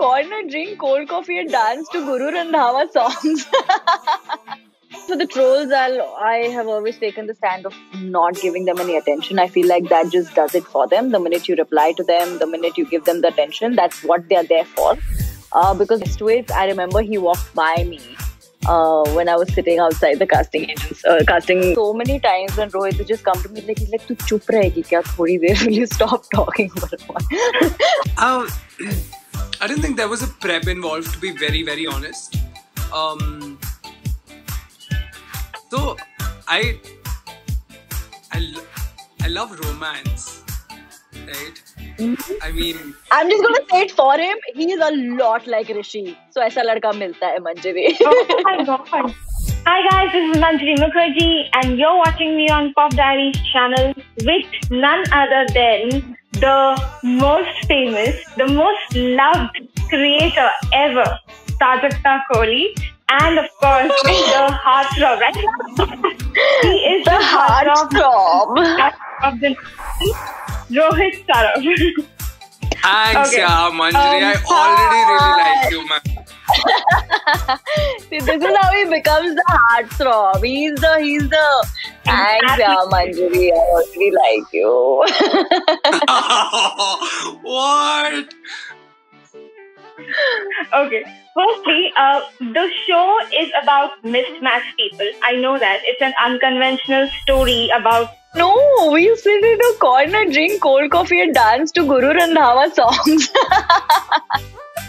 corner, drink cold coffee, and dance to Guru Randhawa songs. For the trolls, I have always taken the stand of not giving them any attention. I feel like that just does it for them. The minute you reply to them, the minute you give them the attention, that's what they're there for. Because to it, I remember he walked by me when I was sitting outside the casting agents, casting so many times when Rohit would just come to me he's like, "Tu chup rahegi kya thodi der? Will you stop talking for a while?" I didn't think there was a prep involved, to be very, very honest. So I love romance, right? Mm-hmm. I mean, I'm just gonna say it for him. He is a lot like Rishi. So ऐसा लड़का मिलता है Manjari. Oh my god. Hi guys, this is Manjari Mukherjee and you're watching me on Pop Diaries channel with none other than the most famous, the most loved creator ever, Prajakta Kohli. And of course, the heartthrob, right? He is the heartthrob of the Rohit Saraf. thanks, Okay. yeah, Manjari. I already really like you, man. See, this is how he becomes the heartthrob. He's the thanks, yeah, Manjari. I already like you. What? Okay. Firstly, the show is about mismatched people. I know that. It's an unconventional story about... No, we sit in a corner, drink cold coffee and dance to Guru Randhawa songs.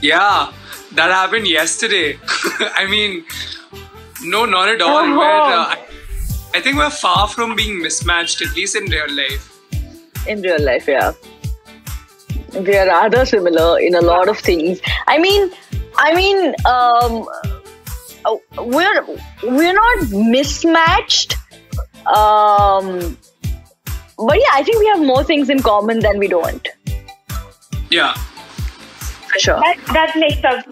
Yeah, that happened yesterday. I mean, no, not at all. I think we're far from being mismatched, at least in real life. In real life, yeah. We are rather similar in a lot of things. I mean, we're not mismatched. But yeah, I think we have more things in common than we don't. Yeah. For sure. That makes a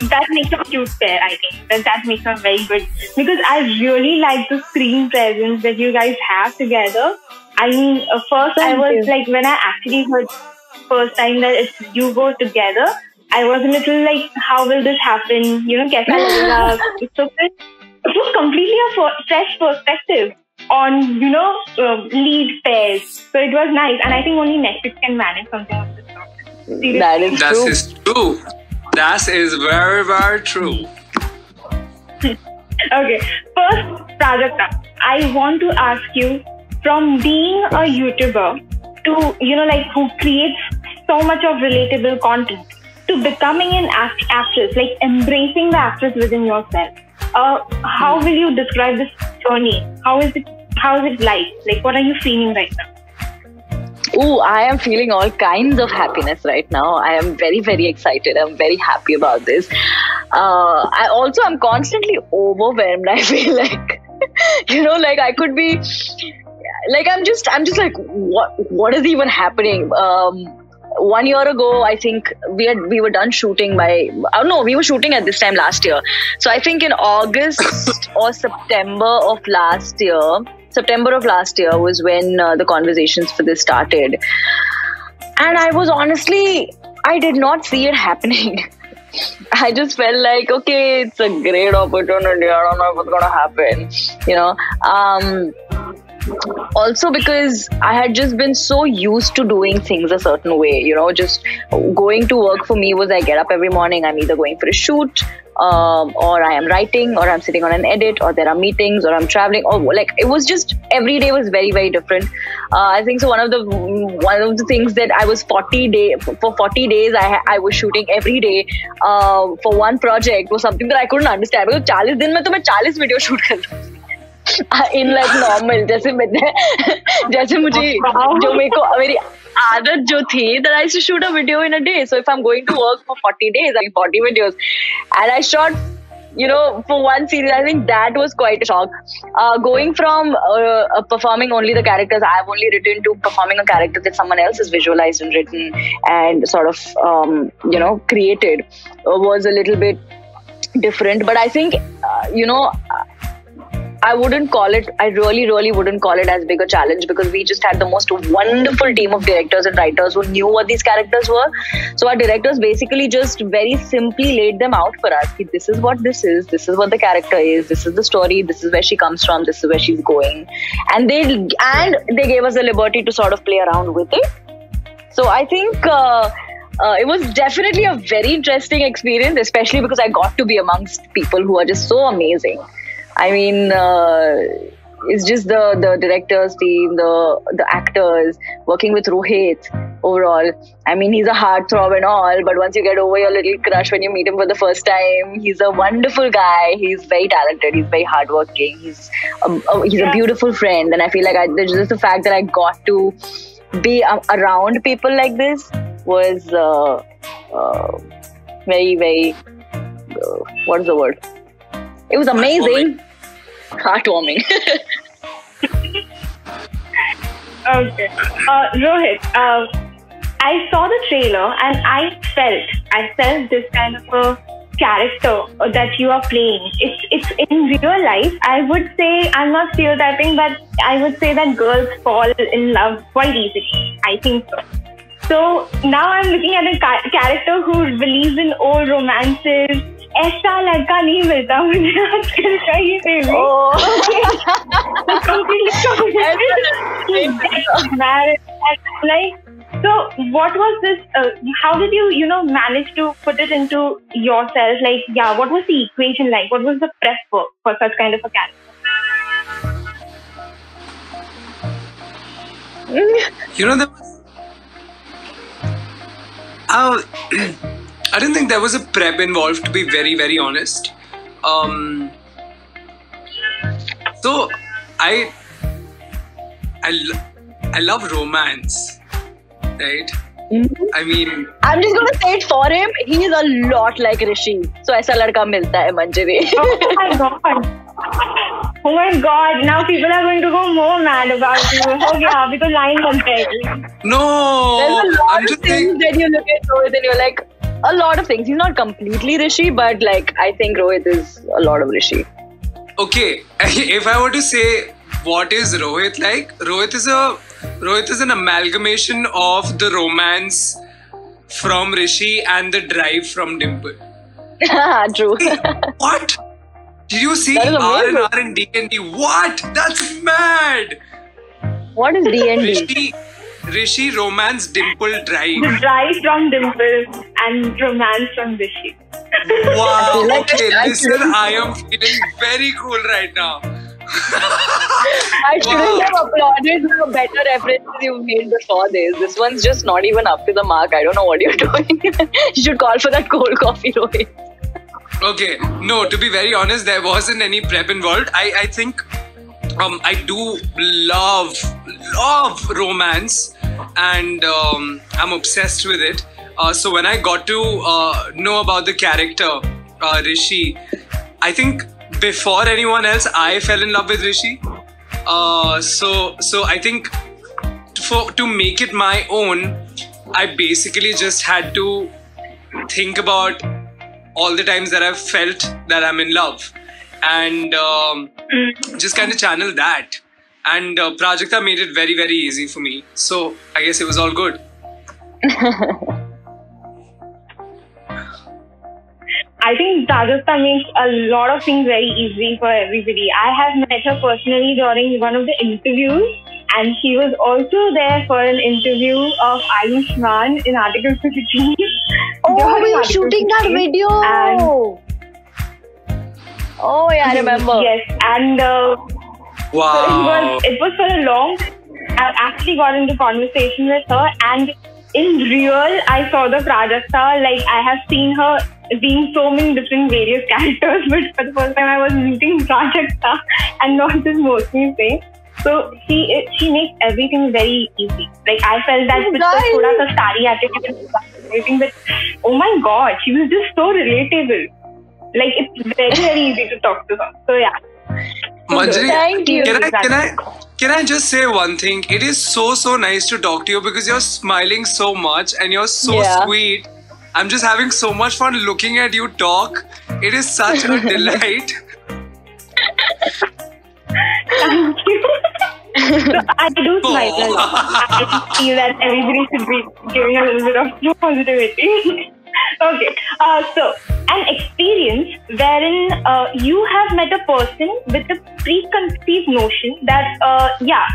cute pair, I think. That makes a very good... Because I really like the screen presence that you guys have together. I mean, first I was like, when I actually heard first time that it's you go together, I was a little like, how will this happen? You know, kaisa lagega? So it was completely a fresh perspective on, you know, lead pairs. So it was nice. And I think only Netflix can manage something of this sort. That is true. That is true. That is very, very true. Okay. First, Prajakta, I want to ask you, from being a YouTuber to, you know, like who creates so much of relatable content, to becoming an actress, like embracing the actress within yourself. How will you describe this journey? How is it like? Like, what are you feeling right now? Ooh, I am feeling all kinds of happiness right now. I am very, very excited. I'm very happy about this. I also am constantly overwhelmed. I feel like, you know, like I could be, like I'm just like, what is even happening? 1 year ago, I think we were done shooting we were shooting at this time last year. So I think in August or September of last year was when the conversations for this started. And I was honestly, I did not see it happening. I just felt like, okay, it's a great opportunity. I don't know if it's going to happen, you know. Also because I had just been so used to doing things a certain way, you know, just going to work for me was I get up every morning, I'm either going for a shoot, or I am writing, or I'm sitting on an edit, or there are meetings, or I'm traveling, or like it was just every day was very, very different. I think so one of the things that I was 40 days I was shooting every day for one project was something that I couldn't understand, because 40 दिन में तो मैं 40 video shoot कर लूँ in like normal, जैसे मुझे जो मेरे को मेरी आदत जो थी that I used to shoot a video in a day. So if I'm going to work for 40 days, I mean 40 videos, and I shot, you know, for one series. I think that was quite a shock. Going from performing only the characters I've only written to performing a character that someone else has visualized and written and sort of you know, created was a little bit different. But I think you know, I wouldn't call it, I really wouldn't call it as big a challenge, because we just had the most wonderful team of directors and writers who knew what these characters were. So our directors basically just very simply laid them out for us. This is what this is what the character is, this is the story, this is where she comes from, this is where she's going. And they gave us the liberty to sort of play around with it. So I think it was definitely a very interesting experience, especially because I got to be amongst people who are just so amazing. I mean, it's just the directors team, the actors, working with Rohit overall. I mean, he's a heartthrob and all, but once you get over your little crush when you meet him for the first time, he's a wonderful guy. He's very talented. He's very hardworking. He's a beautiful friend. And I feel like just the fact that I got to be around people like this was very, very, what is the word? It was amazing. Heartwarming. Okay. Rohit, I saw the trailer and I felt this kind of a character that you are playing. It's in real life. I would say, I'm not stereotyping, but I would say that girls fall in love quite easily. I think so. So now I'm looking at a character who believes in old romances. ऐसा लड़का नहीं मिलता मुझे आजकल चाहिए baby. So what was this? How did you manage to put it into yourself? Like, yeah, what was the equation like? What was the prep for such kind of a character? There was. I didn't think there was a prep involved, to be very, very honest. So I love romance, right? Mm-hmm. I mean, I'm just gonna say it for him. He is a lot like Rishi. So ऐसा लड़का मिलता है Manjari. Oh my god! Oh my god! Now people are going to go more mad about you. Oh yeah, because line बनता है. No. There's a lot of things that you look at Rohit and you're like, a lot of things. He's not completely Rishi, but like I think Rohit is a lot of Rishi. Okay, if I were to say what is Rohit like, Rohit is an amalgamation of the romance from Rishi and the drive from Dimple. True. What? Did you see R&R and D&D? What? That's mad. What is D&D? Rishi, romance, Dimple, drive. The drive from Dimple and romance from Rishi. Wow. Okay, listen, I am feeling very cool right now. I shouldn't have applauded the better references you made before this. This one's just not even up to the mark. I don't know what you're doing. You should call for that cold coffee, Rohit. Okay, no, to be very honest, there wasn't any prep involved. I think I do love romance, and I'm obsessed with it. So when I got to know about the character Rishi, I think before anyone else, I fell in love with Rishi. So I think to make it my own, I basically just had to think about all the times that I've felt that I'm in love, and just kind of channel that. And Prajakta made it very, very easy for me. So I guess it was all good. I think Prajakta makes a lot of things very easy for everybody. I have met her personally during one of the interviews, and she was also there for an interview of Ayushmann in Article 15. Oh, we were shooting that video! Oh, yeah, I remember. Yes, and wow. So it was for a long time. I actually got into conversation with her, and in real, I saw the Prajakta. Like, I have seen her being so many different various characters, but for the first time I was meeting Prajakta and not just Mosmi Singh. So she makes everything very easy. Like, I felt that with thoda sa starry attitude, but oh my god, she was just so relatable. Like, it's very, very easy to talk to her. So yeah. Manjari, thank you. Can I just say one thing? It is so nice to talk to you because you're smiling so much and you're so sweet. I'm just having so much fun looking at you talk. It is such a delight. So I do smile a lot. I feel that everybody should be giving a little bit of positivity. Okay. So an experience wherein you have met a person with a preconceived notion that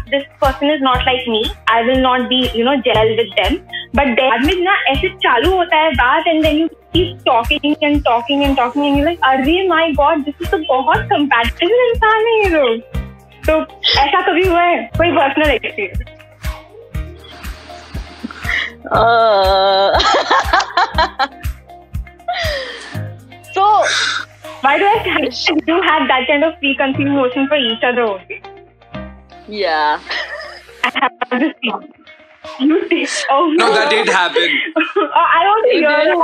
this person is not like me. I will not be gel with them. But then में ना ऐसे चालू होता है बात, and then you keep talking and talking and talking, and you're like, अरे my God, this is तो बहुत compatible इंसान है ये लोग. तो ऐसा कभी हुआ है कोई personal experience? So why do I think you had that kind of preconceived notion for each other only? Yeah. I have to see. You did. Oh no, that did happen. I want to hear the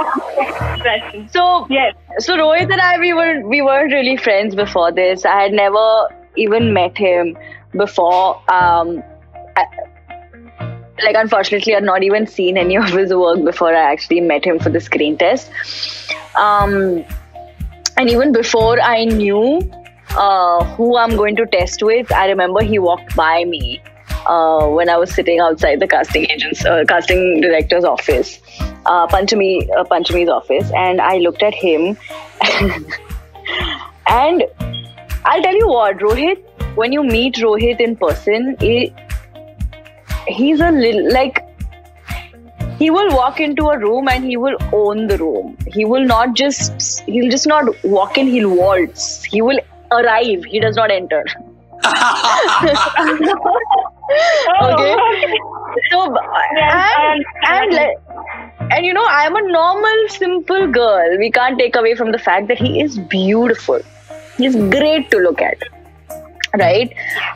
question. So yes. So Rohit and I, we weren't really friends before this. I had never even met him before. Unfortunately, I'd not even seen any of his work before I actually met him for the screen test. And even before I knew who I'm going to test with, I remember he walked by me when I was sitting outside the casting director's office, Panchami's office, and I looked at him. And I'll tell you what, Rohit, when you meet Rohit in person, he's a little like, he will walk into a room and he will own the room. He'll just not walk in, he'll waltz. He will arrive, he does not enter. Okay. So, and you know, I'm a normal, simple girl. We can't take away from the fact that he is beautiful. He's great to look at. Right?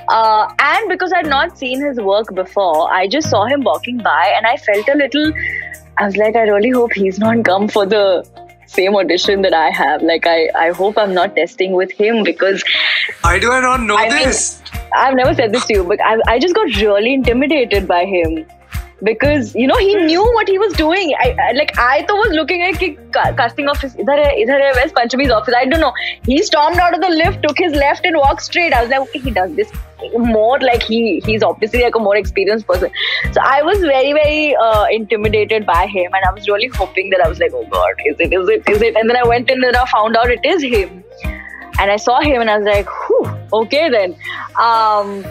And because I'd not seen his work before, I just saw him walking by and I felt a little, I was like, I really hope he's not come for the same audition that I have. Like, I hope I'm not testing with him, because why do I not know this? I've never said this to you, but I just got really intimidated by him. Because, you know, he knew what he was doing. I was looking at casting office. Idhar hai, where's Panchami's office? I don't know. He stormed out of the lift, took his left and walked straight. I was like, okay, he does this more like he's obviously like a more experienced person. So I was very, very intimidated by him, and I was really hoping that I was like, oh God, is it? And then I went in and I found out it is him. And I saw him and I was like, whew, okay then. And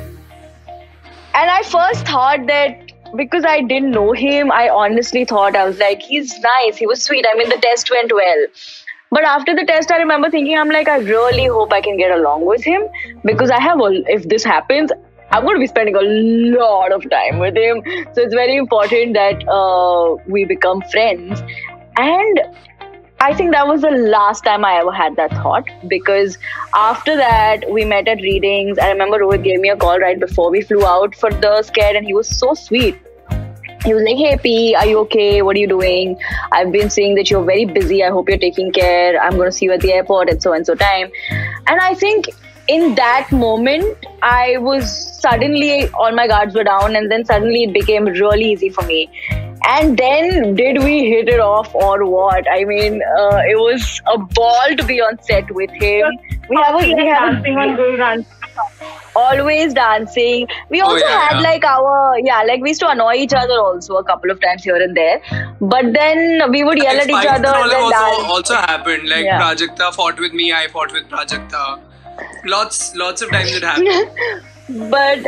I first thought that, because I didn't know him, I honestly thought, I was like, he's nice, he was sweet. I mean, the test went well. But after the test, I remember thinking, I'm like, I really hope I can get along with him, because if this happens, I'm going to be spending a lot of time with him. So it's very important that we become friends. And I think that was the last time I ever had that thought, because after that, we met at readings. I remember Rohit gave me a call right before we flew out for the scare, and he was so sweet. He was like, hey P, are you okay? What are you doing? I've been seeing that you're very busy. I hope you're taking care. I'm going to see you at the airport at so-and-so time. And I think in that moment, I was suddenly, all my guards were down, and then suddenly it became really easy for me. And then did we hit it off or what? I mean, it was a ball to be on set with him. We have dancing on Guru Run. Always dancing. We also had we used to annoy each other also a couple of times here and there. But then we would yell at each other. Also happened. Like Prajakta fought with me, I fought with Prajakta. Lots of times it happened. But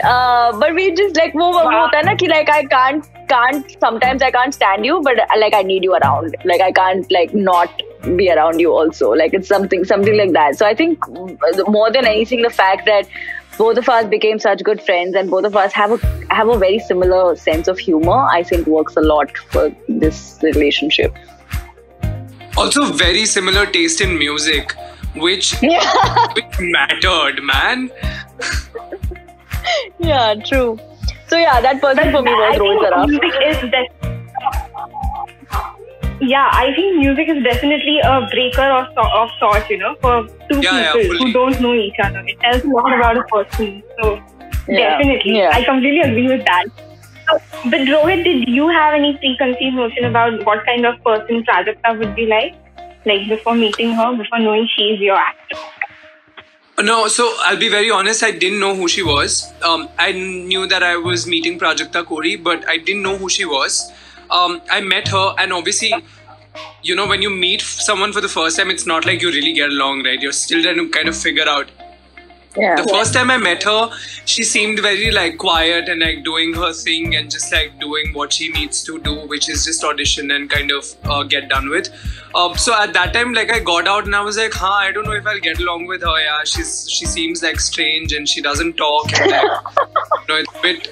we just like I can't sometimes I can't stand you, but like I need you around. Like I can't like not be around you also. Like it's something like that. So I think more than anything, the fact that both of us became such good friends and both of us have a very similar sense of humor, I think works a lot for this relationship. Also very similar taste in music, which mattered, man. Yeah, true. So yeah, that person for me was Rohit Yeah, I think music is definitely a breaker of sorts, you know, for two people who don't know each other. It tells a lot about a person. So definitely, I completely agree with that. So, but Rohit, did you have any preconceived notion about what kind of person Prajakta would be like before meeting her, before knowing she is your actor? No, so I'll be very honest. I didn't know who she was. I knew that I was meeting Prajakta Kori, but I didn't know who she was. I met her, and obviously, you know, when you meet someone for the first time, it's not like you really get along, right? You're still trying to kind of figure out. Yeah. The first time I met her, she seemed very like quiet and like doing her thing and just like doing what she needs to do, which is just audition and kind of get done with. So at that time, like I got out and I was like, I don't know if I'll get along with her. Yeah, she seems like strange and she doesn't talk and like, you know, it's a bit.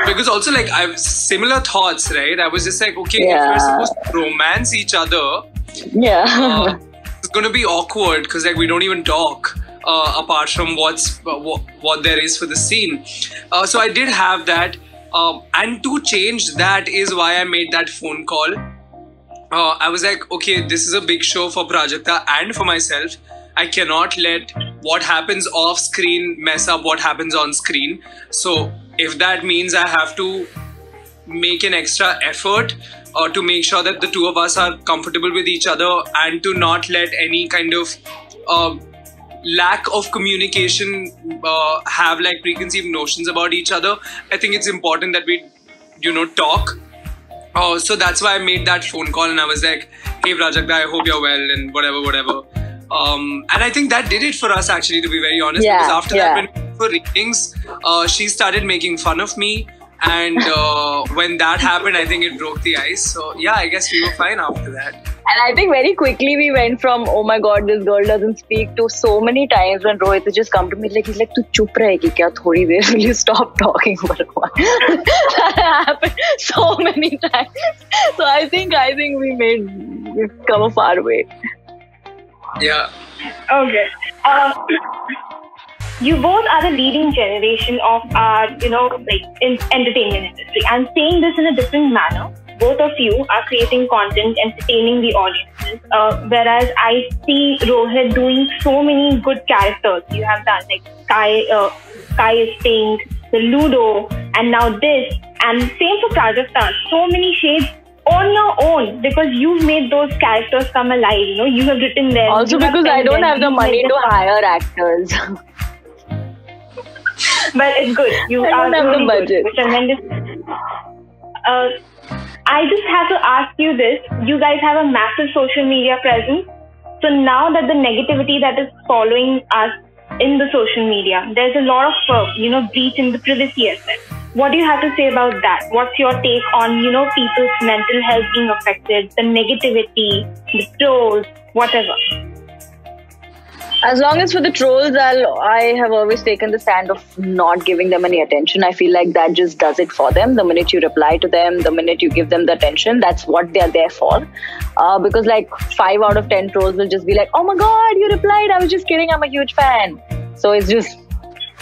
Because also like I have similar thoughts, right? I was just like, okay, if we're supposed to romance each other, it's gonna be awkward because like we don't even talk. Apart from what there is for the scene. So I did have that. And to change that is why I made that phone call. I was like, okay, this is a big show for Prajakta and for myself. I cannot let what happens off screen mess up what happens on screen. So if that means I have to make an extra effort to make sure that the two of us are comfortable with each other and to not let any kind of lack of communication have like preconceived notions about each other. I think it's important that we, you know, talk. So that's why I made that phone call and I was like, hey Prajakta, I hope you're well and whatever. And I think that did it for us actually, to be very honest. Because after that, when we went for readings, she started making fun of me. And when that happened, I think it broke the ice. So yeah, I guess we were fine after that. And I think very quickly we went from, oh my god, this girl doesn't speak, to so many times when Rohit has just come to me like, he's like, tu chup rahegi kya thodi der? Will you stop talking for a while? That happened so many times. So I think we've come a far way. Yeah. Okay. You both are the leading generation of our, you know, like in entertainment industry. I'm saying this in a different manner. Both of you are creating content, entertaining the audiences. Whereas I see Rohit doing so many good characters. You have done like Sky is Pink, the Ludo, and now this. And same for Prajakta. So many shades on your own because you've made those characters come alive. You know, you have written them. Also because I don't have the money to hire actors. But it's good. You I don't have the budget. I just have to ask you this. You guys have a massive social media presence. So now that the negativity that is following us in the social media, there's a lot of, breach in the privacy as well. What do you have to say about that? What's your take on, people's mental health being affected, the negativity, the trolls, whatever? As long as for the trolls, I have always taken the stand of not giving them any attention. I feel like that just does it for them. The minute you reply to them, the minute you give them the attention, that's what they're there for. Because like 5 out of 10 trolls will just be like, oh my god, you replied, I was just kidding, I'm a huge fan. So it's just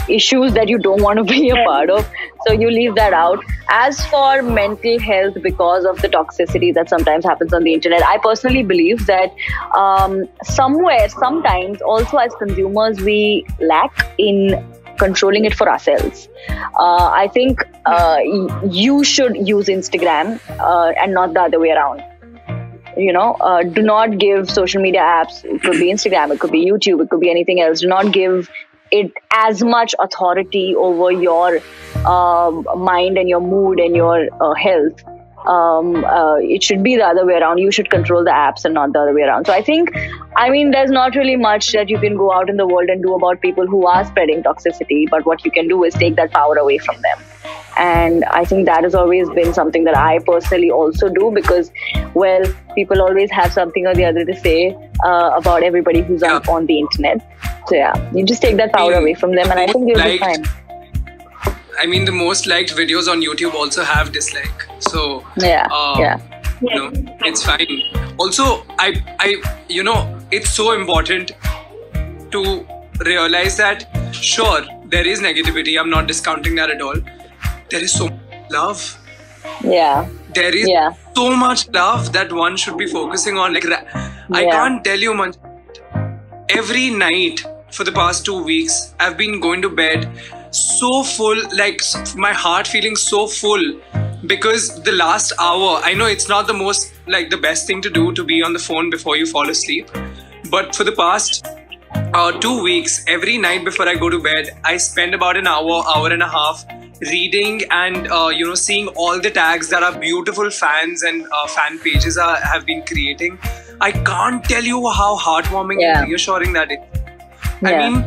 issues that you don't want to be a part of. So you leave that out. As for mental health, because of the toxicity that sometimes happens on the internet, I personally believe that sometimes also as consumers, we lack in controlling it for ourselves. I think you should use Instagram and not the other way around. Do not give social media apps. It could be Instagram, it could be YouTube, it could be anything else. Do not give it as much authority over your mind and your mood and your health. It should be the other way around. You should control the apps and not the other way around. So I think, there's not really much that you can go out in the world and do about people who are spreading toxicity, but what you can do is take that power away from them. And I think that has always been something that I personally also do, because, well, people always have something or the other to say about everybody who's on the internet. So yeah, you just take that power away from them and I think you'll be fine. The most liked videos on YouTube also have dislike. So it's fine. Also, it's so important to realize that, sure, there is negativity. I'm not discounting that at all. There is so much love. Yeah. There is so much love that one should be focusing on. I can't tell you much. Every night for the past 2 weeks, I've been going to bed so full, like my heart feeling so full, because the last hour, I know it's not the best thing to do, to be on the phone before you fall asleep, but for the past 2 weeks, every night before I go to bed, I spend about an hour and a half reading and seeing all the tags that our beautiful fans and fan pages have been creating. I can't tell you how heartwarming and reassuring that is. I mean,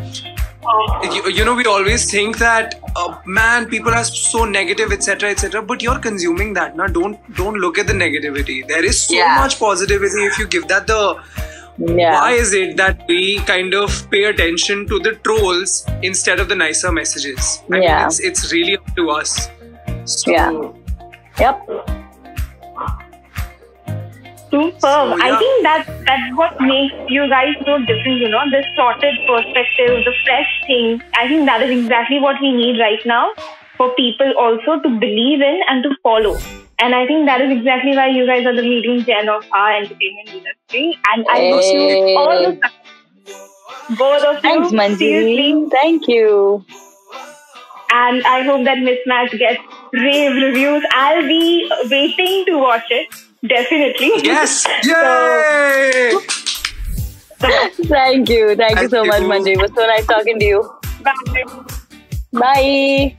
we always think that man, people are so negative, etc., etc. But you're consuming that. Now, don't look at the negativity. There is so much positivity if you give that the. Why is it that we kind of pay attention to the trolls instead of the nicer messages? I mean, it's really up to us. So, Yep. Superb. So, I think that's what makes you guys so different, the sorted perspective, the fresh thing. I think that is exactly what we need right now for people also to believe in and to follow. And I think that is exactly why you guys are the leading gen of our entertainment industry. And I wish you all the success. Both of you. Thanks, Manjeeri. Thank you. And I hope that Mismatch gets rave reviews. I'll be waiting to watch it. Definitely. Yes! Yay! Thank you. Thank you so much, Manjeeri. It was so nice talking to you. Bye. Bye.